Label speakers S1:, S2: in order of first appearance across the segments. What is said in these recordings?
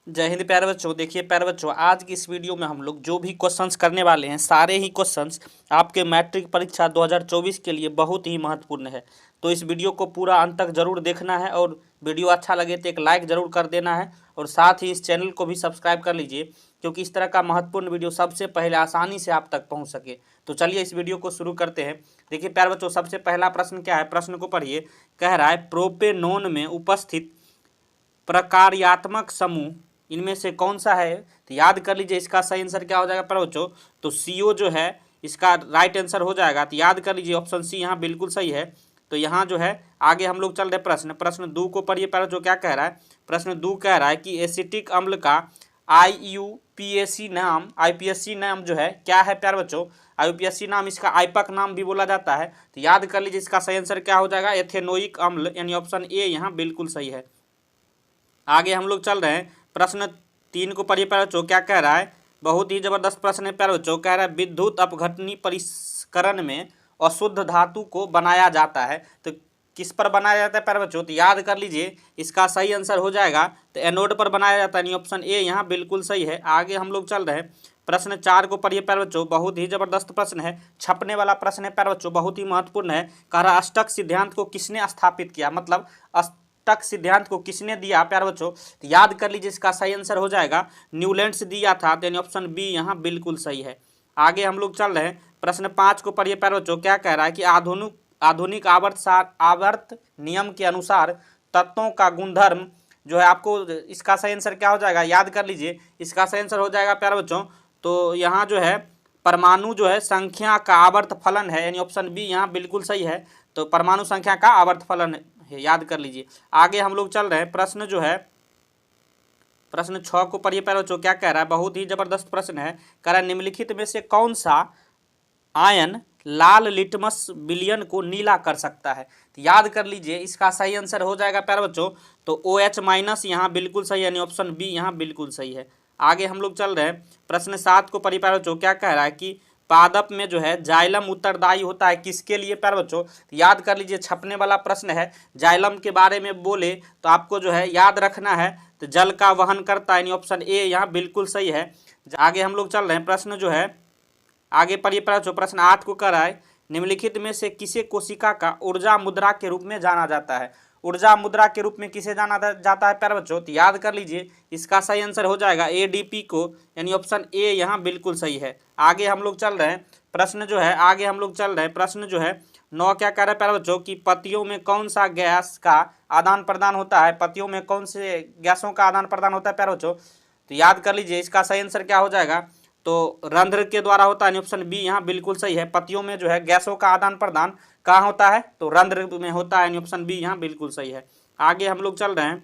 S1: जय हिंद प्यारे बच्चों। देखिए प्यारे बच्चों, आज की इस वीडियो में हम लोग जो भी क्वेश्चंस करने वाले हैं सारे ही क्वेश्चंस आपके मैट्रिक परीक्षा 2024 के लिए बहुत ही महत्वपूर्ण है। तो इस वीडियो को पूरा अंत तक जरूर देखना है और वीडियो अच्छा लगे तो एक लाइक ज़रूर कर देना है और साथ ही इस चैनल को भी सब्सक्राइब कर लीजिए, क्योंकि इस तरह का महत्वपूर्ण वीडियो सबसे पहले आसानी से आप तक पहुँच सके। तो चलिए इस वीडियो को शुरू करते हैं। देखिए प्यारे बच्चों, सबसे पहला प्रश्न क्या है, प्रश्न को पढ़िए। कह रहा है प्रोपेनोन में उपस्थित प्रकार्यात्मक समूह इनमें से कौन सा है। तो याद कर लीजिए इसका सही आंसर क्या हो जाएगा प्यारे बच्चों। तो CO जो है इसका राइट आंसर हो जाएगा। तो याद कर लीजिए ऑप्शन सी यहाँ बिल्कुल सही है। तो यहाँ जो है आगे हम लोग चल रहे प्रश्न 2 को पढ़िए प्यारे बच्चों। क्या कह रहा है, प्रश्न 2 कह रहा है कि एसिटिक अम्ल का IUPAC नाम जो है क्या है प्यारे बच्चों। IUPAC नाम, इसका आइपक नाम भी बोला जाता है। तो याद कर लीजिए इसका सही आंसर क्या हो जाएगा, एथेनोइक अम्ल, यानी ऑप्शन ए यहाँ बिल्कुल सही है। आगे हम लोग चल रहे हैं प्रश्न 3 को पढ़िए प्यारे बच्चों। क्या कह रहा है, बहुत ही जबरदस्त प्रश्न है प्यारे बच्चों। कह रहा है विद्युत अपघटनी परिष्करण में अशुद्ध धातु को बनाया जाता है। तो किस पर बनाया जाता है प्यारे बच्चों। तो याद कर लीजिए इसका सही आंसर हो जाएगा, तो एनोड पर बनाया जाता है, यानी ऑप्शन ए यहाँ बिल्कुल सही है। आगे हम लोग चल रहे हैं प्रश्न 4 को पढ़िए प्यारे बच्चों। बहुत ही जबरदस्त प्रश्न है, छपने वाला प्रश्न है प्यारे बच्चों, बहुत ही महत्वपूर्ण है। कह रहा अष्टक सिद्धांत को किसने स्थापित किया, मतलब अष्टक सिद्धांत को किसने दिया प्यारे बच्चों। तो याद कर लीजिए इसका सही आंसर हो जाएगा न्यूलैंड्स दिया था, यानी ऑप्शन बी यहाँ बिल्कुल सही है। आगे हम लोग चल रहे हैं प्रश्न 5 को पढ़िए प्यारे बच्चों। क्या कह रहा है कि आधुनिक आवर्त नियम के अनुसार तत्वों का गुणधर्म जो है, आपको इसका सही आंसर क्या हो जाएगा, याद कर लीजिए इसका सही आंसर हो जाएगा प्यारे बच्चों। तो यहाँ जो है परमाणु जो है संख्या का आवर्त फलन है, यानी ऑप्शन बी यहाँ बिल्कुल सही है। तो परमाणु संख्या का आवर्त फलन है, याद कर लीजिए। आगे हम लोग चल रहे हैं प्रश्न जो है प्रश्न 6 को पढ़िए प्यारे बच्चों। क्या कह रहा है, बहुत ही जबरदस्त प्रश्न है। कह रहा है निम्नलिखित में से कौन सा आयन लाल लिटमस विलयन को नीला कर सकता है। तो याद कर लीजिए इसका सही आंसर हो जाएगा प्यारे बच्चों। तो OH- यहाँ बिल्कुल सही है, यानी ऑप्शन बी यहाँ बिल्कुल सही है। आगे हम लोग चल रहे हैं प्रश्न 7 को पढ़िए प्यारे बच्चों। क्या कह रहा है कि पादप में जो है जाइलम उत्तरदायी होता है किसके लिए प्यारे बच्चों। तो याद कर लीजिए छपने वाला प्रश्न है, जाइलम के बारे में बोले तो आपको जो है याद रखना है, तो जल का वहन करता है, यानी ऑप्शन ए यहाँ बिल्कुल सही है। आगे हम लोग चल रहे हैं प्रश्न जो है आगे पढ़िए प्यारे, प्रश्न 8 को कर रहा है निम्नलिखित में से किसे कोशिका का ऊर्जा मुद्रा के रूप में जाना जाता है। ऊर्जा मुद्रा के रूप में किसे जाना जाता है प्यारे बच्चों। तो याद कर लीजिए इसका सही आंसर हो जाएगा ADP को, यानी ऑप्शन ए यहाँ बिल्कुल सही है। आगे हम लोग चल रहे हैं प्रश्न जो है प्रश्न जो है 9 क्या कह रहा है प्यारे बच्चों कि पतियों में कौन सा गैस का आदान प्रदान होता है। पतियों में कौन से गैसों का आदान प्रदान होता है प्यारे बच्चों। तो याद कर लीजिए इसका सही आंसर क्या हो जाएगा, तो रंध्र के द्वारा होता है, ऑप्शन बी यहाँ बिल्कुल सही है। पतियों में जो है गैसों का आदान प्रदान कहाँ होता है, तो रंध्र में होता है, ऑप्शन बी यहाँ बिल्कुल सही है। आगे हम लोग चल रहे हैं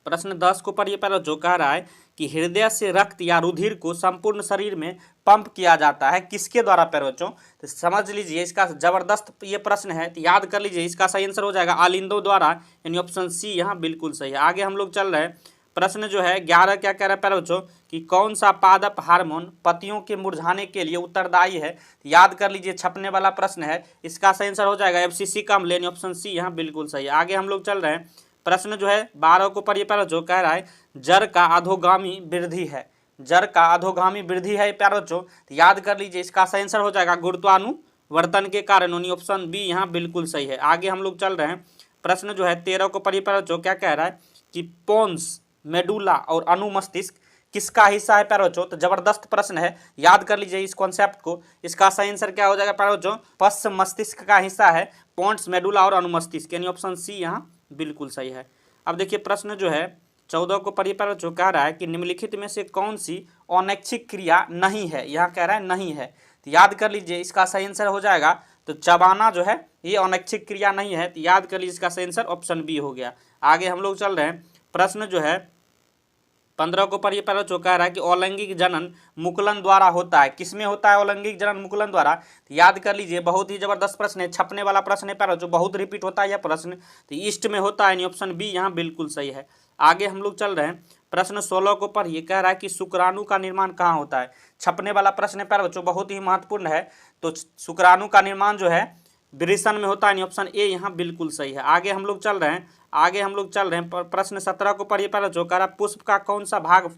S1: प्रश्न 10 को पढ़िए पहले, जो कह रहा है कि हृदय से रक्त या रुधिर को संपूर्ण शरीर में पंप किया जाता है किसके द्वारा प्यारे बच्चों। तो समझ लीजिए इसका जबरदस्त ये प्रश्न है, तो याद कर लीजिए इसका सही आंसर हो जाएगा आलिंदों द्वारा, यानी ऑप्शन सी यहाँ बिल्कुल सही है। आगे हम लोग चल रहे हैं प्रश्न जो है 11 क्या कह रहा है प्यारे बच्चों कि कौन सा पादप हार्मोन पतियों के मुरझाने के लिए उत्तरदायी है। याद कर लीजिए छपने वाला प्रश्न है, इसका सही आंसर हो जाएगा FCC का अम्ल, यानी ऑप्शन सी यहाँ बिल्कुल सही है। आगे हम लोग चल रहे हैं प्रश्न जो है 12 को पढ़िए प्यारे बच्चों। कह रहा है जड़ का अधोगामी वृद्धि है, जड़ का अधोगामी वृद्धि है प्यारे बच्चों। तो याद कर लीजिए इसका सही आंसर हो जाएगा गुरुत्वानुवर्तन के कारण, यानी ऑप्शन बी यहाँ बिल्कुल सही है। आगे हम लोग चल रहे हैं प्रश्न जो है 13 को पढ़िए प्यारे बच्चों। क्या कह रहा है कि पोन्स, मेडुला और अनुमस्तिष्क किसका हिस्सा है प्यारे बच्चों। तो जबरदस्त प्रश्न है, याद कर लीजिए इस कॉन्सेप्ट को। इसका सही आंसर क्या हो जाएगा प्यारे बच्चों, पश्च मस्तिष्क का हिस्सा है पोन्स, मेडुला और अनुमस्तिष्क, यानी ऑप्शन सी यहाँ बिल्कुल सही है। अब देखिए प्रश्न जो है 14 को पढ़िए प्यारे बच्चों। कह रहा है कि निम्नलिखित में से कौन सी अनैच्छिक क्रिया नहीं है, यहाँ कह रहा है नहीं है। तो याद कर लीजिए इसका सही आंसर हो जाएगा, तो चबाना जो है ये अनैच्छिक क्रिया नहीं है। तो याद कर लीजिए इसका सही आंसर ऑप्शन बी हो गया। आगे हम लोग चल रहे हैं प्रश्न जो है 15 को पढ़िए पहले, जो कह रहा है कि अलैंगिक जनन मुकुलन द्वारा होता है, किसमें होता है अलैंगिक जनन मुकुलन द्वारा। तो याद कर लीजिए बहुत ही जबरदस्त प्रश्न है, छपने वाला प्रश्न है प्यारे, जो बहुत रिपीट होता है यह प्रश्न। तो ईस्ट में होता है, ऑप्शन बी यहाँ बिल्कुल सही है। आगे हम लोग चल रहे हैं प्रश्न 16 को पढ़िए। कह रहा है कि शुक्राणु का निर्माण कहाँ होता है, छपने वाला प्रश्न है प्यारे बच्चों, बहुत ही महत्वपूर्ण है। तो शुक्राणु का निर्माण जो है विरेचन में होता है, यानी ऑप्शन ए यहाँ बिल्कुल सही है। आगे हम लोग चल रहे हैं प्रश्न 17 को पढ़िए। पहले जो कह रहा पुष्प का कौन सा भाग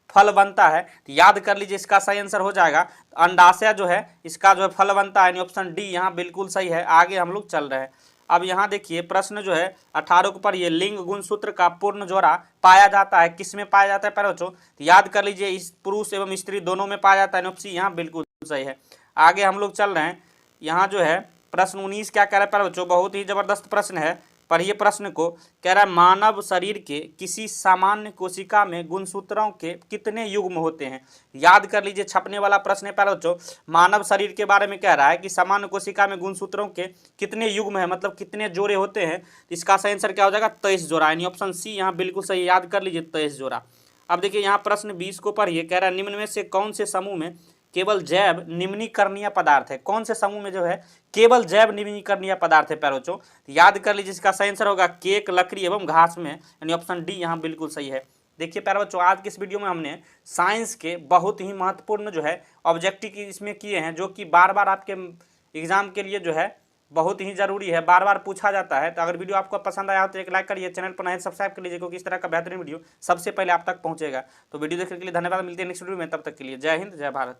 S1: फल बनता है, तो याद कर लीजिए इसका सही आंसर हो जाएगा अंडाशय जो है इसका जो है फल बनता है, यानी ऑप्शन डी यहाँ बिल्कुल सही है। आगे हम लोग चल रहे हैं। अब यहाँ देखिए प्रश्न जो है 18 को पढ़िए। लिंग गुणसूत्र का पूर्ण जोड़ा पाया जाता है, किस में पाया जाता है प्यारे बच्चों, तो याद कर लीजिए इस पुरुष एवं स्त्री दोनों में पाया जाता है, ऑप्शन यहाँ बिल्कुल सही है। आगे हम लोग चल रहे हैं। यहाँ जो है प्रश्न 19 क्या कह रहा है प्यारे बच्चों, बहुत ही जबरदस्त प्रश्न है, पढ़िए प्रश्न को। कह रहा है मानव शरीर के किसी सामान्य कोशिका में गुणसूत्रों के कितने युग्म होते हैं। याद कर लीजिए छपने वाला प्रश्न है प्यारे बच्चों। मानव शरीर के बारे में कह रहा है कि सामान्य कोशिका में गुणसूत्रों के कितने युग्म है, मतलब कितने जोड़े होते हैं। इसका सही आंसर क्या हो जाएगा, 23 जोड़ा, यानी ऑप्शन सी यहाँ बिल्कुल सही। याद कर लीजिए 23 जोड़ा। अब देखिए यहाँ प्रश्न 20 को पढ़िए। कह रहा है निम्न में से कौन से समूह में केवल जैव निम्नीकरणीय पदार्थ है। कौन से समूह में जो है केवल जैव निम्नीकरणीय पदार्थ है प्यारे बच्चों, याद कर लीजिए इसका सही आंसर होगा केक, लकड़ी एवं घास में, यानी ऑप्शन डी यहाँ बिल्कुल सही है। देखिए प्यारे बच्चों आज के इस वीडियो में हमने साइंस के बहुत ही महत्वपूर्ण जो है ऑब्जेक्टिव इसमें किए हैं, जो कि बार बार आपके एग्जाम के लिए जो है बहुत ही जरूरी है, बार बार पूछा जाता है। तो अगर वीडियो आपको पसंद आया हो तो एक लाइक करिए, चैनल पर नए सब्सक्राइब कर लीजिए, क्योंकि इस तरह का बेहतरीन वीडियो सबसे पहले आप तक पहुंचेगा। तो वीडियो देखने के लिए धन्यवाद, मिलते हैं नेक्स्ट वीडियो में, तब तक के लिए जय हिंद जय भारत।